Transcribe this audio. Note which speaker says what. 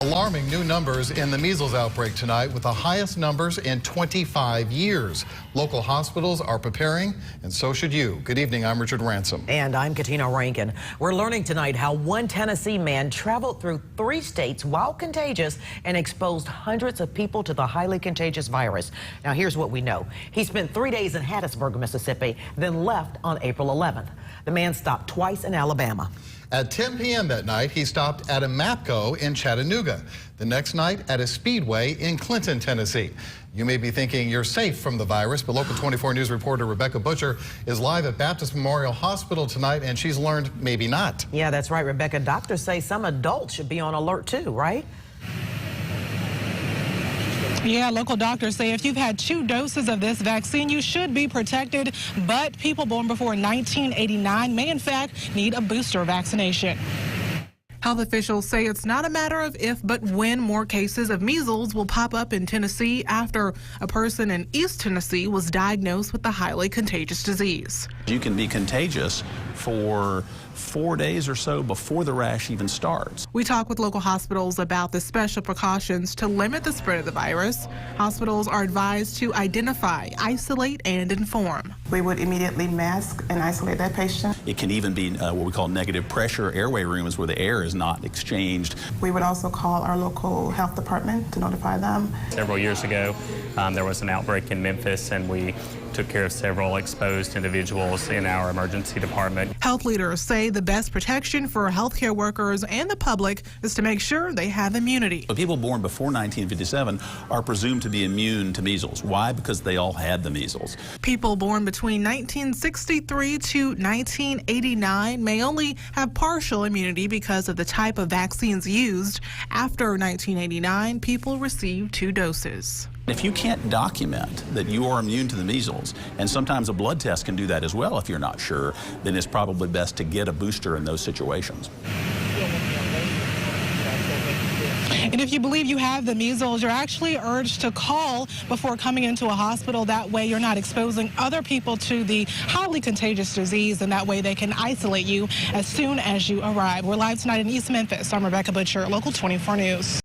Speaker 1: Alarming new numbers in the measles outbreak tonight with the highest numbers in 25 years. Local hospitals are preparing, and so should you. Good evening, I'm Richard Ransom.
Speaker 2: And I'm Katina Rankin. We're learning tonight how one Tennessee man traveled through 3 states while contagious and exposed hundreds of people to the highly contagious virus. Now here's what we know. He spent 3 days in Hattiesburg, Mississippi, then left on April 11th. The man stopped twice in Alabama.
Speaker 1: At 10 p.m. that night, he stopped at a MAPCO in Chattanooga. The next night at a speedway in Clinton, Tennessee. You may be thinking you're safe from the virus, but Local 24 News reporter Rebecca Butcher is live at Baptist Memorial Hospital tonight, and she's learned maybe not.
Speaker 2: Yeah, that's right, Rebecca. Doctors say some adults should be on alert too, right?
Speaker 3: Yeah, local doctors say if you've had 2 doses of this vaccine, you should be protected. But people born before 1989 may, in fact, need a booster vaccination. Health officials say it's not a matter of if, but when more cases of measles will pop up in Tennessee after a person in East Tennessee was diagnosed with the highly contagious disease.
Speaker 4: You can be contagious for 4 days or so before the rash even starts.
Speaker 3: We talk with local hospitals about the special precautions to limit the spread of the virus. Hospitals are advised to identify, isolate, and inform.
Speaker 5: We would immediately mask and isolate that patient.
Speaker 4: It can even be what we call negative pressure airway rooms where the air is not exchanged.
Speaker 5: We would also call our local health department to notify them.
Speaker 6: Several years ago, there was an outbreak in Memphis, and we took care of several exposed individuals in our emergency department.
Speaker 3: Health leaders say the best protection for healthcare workers and the public is to make sure they have immunity.
Speaker 4: But people born before 1957 are presumed to be immune to measles. Why? Because they all had the measles.
Speaker 3: People born between 1963 to 1989 may only have partial immunity because of the type of vaccines used. After 1989, people received 2 doses.
Speaker 4: If you can't document that you are immune to the measles, and sometimes a blood test can do that as well if you're not sure, then it's probably best to get a booster in those situations.
Speaker 3: And if you believe you have the measles, you're actually urged to call before coming into a hospital. That way you're not exposing other people to the highly contagious disease, and that way they can isolate you as soon as you arrive. We're live tonight in East Memphis. I'm Rebecca Butcher, Local 24 News.